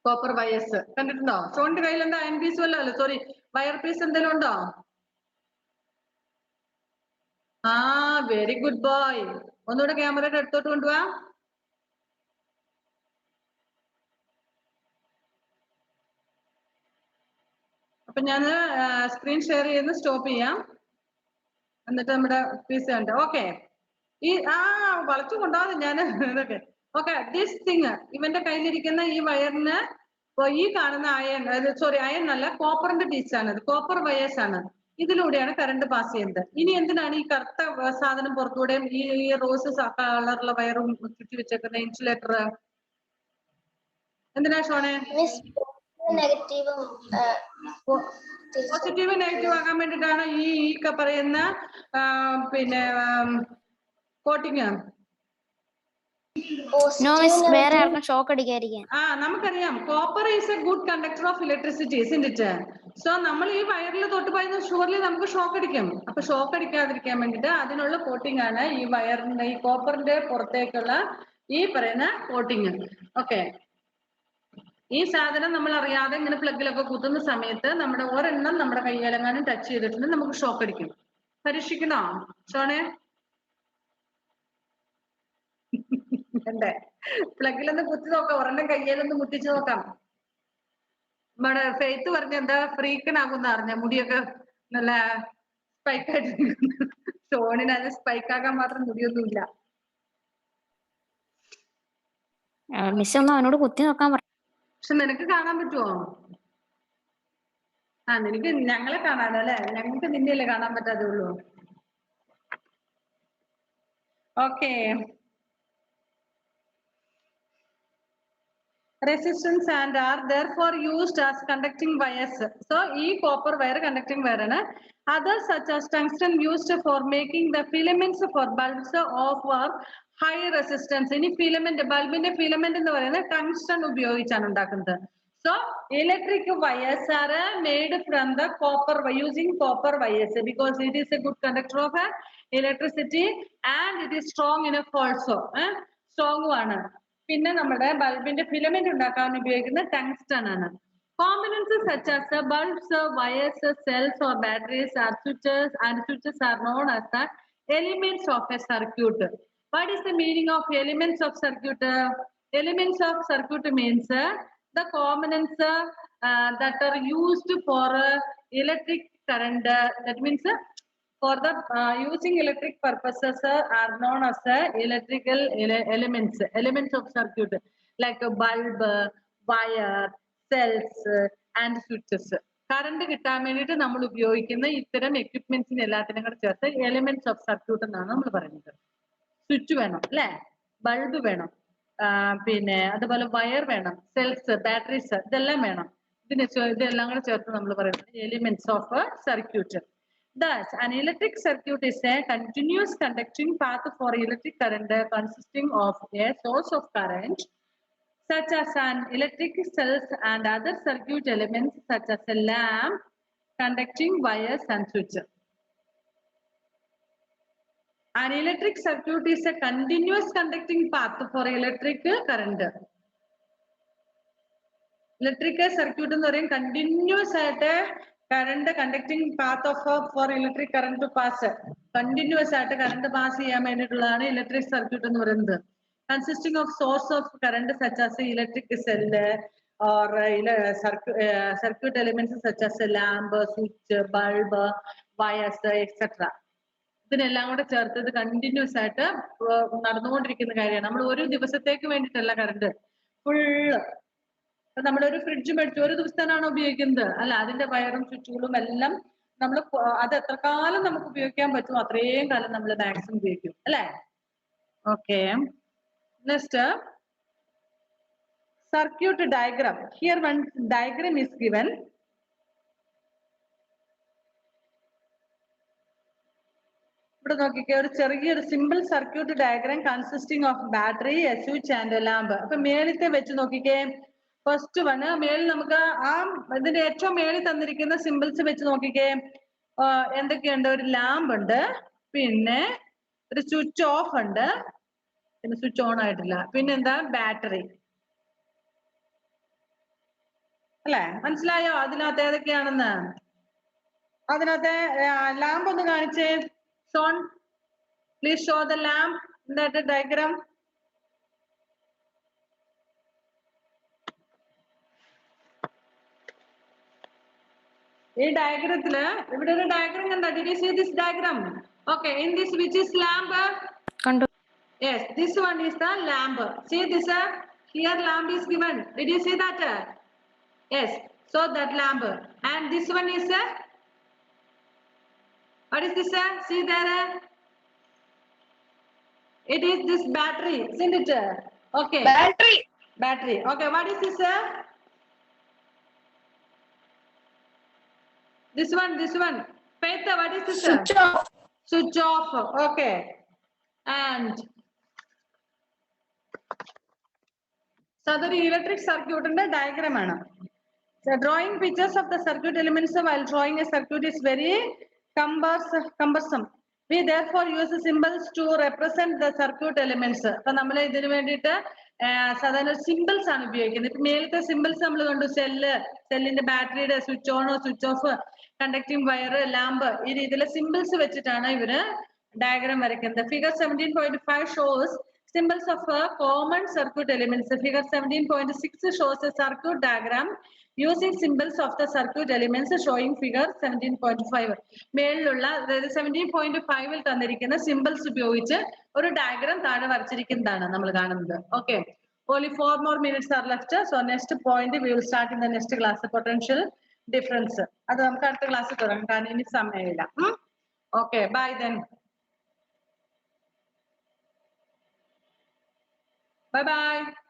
കോപ്പർ വയേഴ്സ് കണ്ടിട്ടുണ്ടോ? ഷോണിന്റെ കയ്യിൽ എന്താ അയൺ പീസ് വല്ലോ? അല്ല സോറി, വയർ പീസ് എന്തെങ്കിലും ഉണ്ടോ? Very good boy. ഒന്നുകൂടെ ക്യാമറയുടെ അടുത്തോട്ട് കൊണ്ടുപോവാ. അപ്പൊ ഞാൻ സ്ക്രീൻ ഷെയർ ചെയ്യുന്ന സ്റ്റോപ്പ് ചെയ്യാം. എന്നിട്ട് നമ്മുടെ പീസ് കണ്ടോ? ഓക്കെ, ഈ വളച്ചു കൊണ്ടാവും ഞാൻ ഇതൊക്കെ. ഓക്കെ, ദിസ് തിങ്, ഇവന്റെ കയ്യിലിരിക്കുന്ന ഈ വയറിന് ഈ കാണുന്ന അയൺ, സോറി അയൺ അല്ല, കോപ്പറിന്റെ പീസാണ്. ഇത് കോപ്പർ വയേഴ്സ് ആണ്. ഇതിലൂടെയാണ് കറണ്ട് പാസ് ചെയ്യുന്നത്. ഇനി എന്തിനാണ് ഈ കറുത്ത സാധനം പുറത്തൂടെ ഈ റോസ് കളറുള്ള വയറും ചുറ്റി വെച്ചേക്കുന്ന ഇൻസുലേറ്റർ? എന്തിനാ ഷോണെ? പോസിറ്റീവ് നെഗറ്റീവ് ആകാൻ വേണ്ടിട്ടാണ് ഈ പറയുന്ന പിന്നെ കോട്ടിങ്. വേറെ ആർക്കും ഷോക്ക് അടിക്കാതിരിക്കാൻ. നമുക്കറിയാം copper is A good conductor of electricity, isn't it? So നമ്മൾ ഈ വയറിൽ തൊട്ട് പോയത് ഷുവർലി നമുക്ക് ഷോക്ക് അടിക്കും. അപ്പൊ ഷോക്ക് അടിക്കാതിരിക്കാൻ വേണ്ടിട്ട് അതിനുള്ള കോട്ടിംഗ് ആണ് ഈ വയറിന്റെ, ഈ കോപ്പറിന്റെ പുറത്തേക്കുള്ള ഈ പറയുന്ന കോട്ടിങ്. ഓക്കെ, ഈ സാധനം നമ്മൾ അറിയാതെ ഇങ്ങനെ പ്ലഗിലൊക്കെ കുത്തുന്ന സമയത്ത് നമ്മുടെ ഒരെണ്ണം നമ്മുടെ കയ്യിലെങ്ങാനും ടച്ച് ചെയ്തിട്ടുണ്ട് നമുക്ക് ഷോക്ക് അടിക്കും. പരീക്ഷിക്കണോ ഷോണെ? എന്റെ പ്ലഗിലൊന്ന് കുത്തി നോക്കാം, ഒരെണ്ണം കയ്യിലൊന്ന് മുട്ടിച്ചു നോക്കാം. നമ്മുടെ ഫെയ്ത്ത് പറഞ്ഞ എന്താ ഫ്രീക്കനാകുന്ന അറിഞ്ഞ മുടിയൊക്കെ നല്ല സ്പൈക്കായിട്ട്. ഷോണിന് അത് സ്പൈക്കാക്കാൻ മാത്രം മുടിയൊന്നുമില്ല. മിസ് ഒന്ന് അവനോട് കുത്തി നോക്കാൻ പറഞ്ഞു. പക്ഷെ നിനക്ക് കാണാൻ പറ്റുമോ? നിനക്ക് ഞങ്ങളെ കാണാനോ അല്ലെ? ഞങ്ങൾക്ക് നിന്നെയല്ലേ കാണാൻ പറ്റാതെ ഉള്ളൂ. Okay, resistance and are therefore used as conducting wires. So e copper wire conducting wire ആണ്. Others such as tungsten used for making the filaments for bulbs of high resistance. ഇനി ഫിലമെന്റ്, ബൾബിന്റെ ഫിലമെന്റ് എന്ന് പറയുന്നത് tungsten ഉപയോഗിച്ചാണ് ഉണ്ടാക്കുന്നത്. So electric wires are made from the copper using copper wires because it is a good conductor of electricity and it is strong enough also. Strong ആണ്. പിന്നെ നമ്മുടെ ബൾബിന്റെ filament ഉണ്ടാക്കാൻ ഉപയോഗിക്കുന്ന ടങ്സ്റ്റൺ ആണ്. Components such as bulbs, wires, cells or batteries are switches are known as the elements of a circuit. What is the meaning of elements of circuit? Elements of circuit means the components that are used for electric current. That means for the using electric purposes are known as electrical elements of circuit, like a bulb, wire, cells and switches. Current കിട്ടാൻ വേണ്ടിയിട്ട് നമ്മൾ ഉപയോഗിക്കുന്ന ഇത്തരം എക്യുപ്മെന്റ്സിന് എല്ലാത്തിനും കൂടെ ചേർത്ത് elements of circuit എന്നാണ് നമ്മൾ പറയുന്നത്. സ്വിച്ച് വേണം അല്ലെ, ബൾബ് വേണം, പിന്നെ അതുപോലെ വയർ വേണം, സെൽസ്, ബാറ്ററീസ്, ഇതെല്ലാം വേണം. ഇതെല്ലാം കൂടെ ചേർത്ത് നമ്മൾ പറയുന്നത് elements of circuit. Thus, an electric circuit is a continuous conducting path for electric current consisting of a source of current, such as an electric cells and other circuit elements such as a lamp, conducting wires and switch. An electric circuit is a continuous conducting path for electric current. Electric circuit എന്ന് പറയും continuous ആയിട്ട് current conducting path for electric current to pass. Continuous ആയിട്ട് current pass ചെയ്യാൻ വേണ്ടിയിട്ടുള്ളതാണ് electric circuit എന്ന് പറയുന്നത്. Consisting of source of current such as electric cell or circuit elements such as lamp, switch, bulb, wires etcetera. ഇതിനെല്ലാം കൂടെ ചേർത്ത് ഇത് continuous ആയിട്ട് നടന്നുകൊണ്ടിരിക്കുന്ന കാര്യമാണ്. നമ്മൾ ഒരു ദിവസത്തേക്ക് വേണ്ടിയിട്ടല്ല കറണ്ട്, ഫുള്ള്. നമ്മുടെ ഒരു ഫ്രിഡ്ജ് മേടിച്ചു ഒരു ദിവസത്തേനാണ് ഉപയോഗിക്കുന്നത് അല്ല, അതിന്റെ വയറും സ്വിച്ചുകളും എല്ലാം നമ്മൾ അത് എത്ര കാലം നമുക്ക് ഉപയോഗിക്കാൻ പറ്റും അത്രയും കാലം നമ്മൾ മാക്സിമം ഉപയോഗിക്കും അല്ലേ? Okay, next circuit diagram. Here one diagram is given. ഇവിടെ നോക്കിക്കേ, ഒരു ചെറിയൊരു simple circuit diagram consisting of battery, A switch and lamp. അപ്പൊ മേളത്തെ വെച്ച് നോക്കിക്കേ, ഫസ്റ്റ് വണ് മേളിൽ നമുക്ക് ആ ഇതിന്റെ ഏറ്റവും മേളിൽ തന്നിരിക്കുന്ന സിമ്പിൾസ് വെച്ച് നോക്കിക്കേ. എന്തൊക്കെയുണ്ട്? ഒരു ലാമ്പ് ഉണ്ട്, പിന്നെ ഒരു സ്വിച്ച് ഓഫ് ഉണ്ട്, പിന്നെ സ്വിച്ച് ഓൺ ആയിട്ടില്ല, പിന്നെ എന്താ ബാറ്ററി അല്ലെ? മനസ്സിലായോ അതിനകത്ത് ഏതൊക്കെയാണെന്ന്? അതിനകത്ത് ലാമ്പ് ഒന്ന് കാണിച്ചേ. Zone, please show the lamp in that diagram. ഈ ഡയഗ്രത്തില് ഇവിടെ ഒരു ഡയഗ്രം കണ്ട? Did you see this diagram? Okay, in this which is lamp? കണ്ടു. Yes, this one is the lamp. See this, here lamp is given. Did you see that? Yes, so that lamp. And this one is what is this? See there, it is this battery, isn't it? Okay, battery. Okay, what is this? This one. Faith, what is this? Switch off. Okay, and so the electric circuit in the diagram ആണ്. The drawing pictures of the circuit elements while drawing a circuit is very cumbersome. We therefore use symbols to represent the circuit elements. അപ്പൊ നമ്മൾ ഇതിനു വേണ്ടിയിട്ട് സാധാരണ symbols ആണ് ഉപയോഗിക്കുന്നത്. ഇപ്പൊ മേലത്തെ സിമ്പിൾസ് നമ്മൾ കണ്ടു, സെല്ലിന്റെ ബാറ്ററിയുടെ switch on switch off, conducting wire, lamp, ഈ രീതിയിലെ സിമ്പിൾസ് വെച്ചിട്ടാണ് ഇവര് ഡയഗ്രാം വരയ്ക്കുന്നത്. Figure 17.5 shows symbols of common circuit elements. Figure 17.6 shows a circuit diagram using symbols of the circuit elements showing figure 17.5. മേളിലുള്ള അതായത് 17.5 തന്നിരിക്കുന്ന സിമ്പിൾസ് ഉപയോഗിച്ച് ഒരു ഡയഗ്രാം താഴെ വരച്ചിരിക്കുന്നതാണ് നമ്മൾ കാണുന്നത്. Okay, only 4 more minutes are left. So next point we will start in the next class, potential difference. അത് നമുക്ക് അടുത്ത ക്ലാസ്സിൽ തുടങ്ങാം, കാരണം ഇനി സമയമില്ല. Okay, bye then. Bye bye.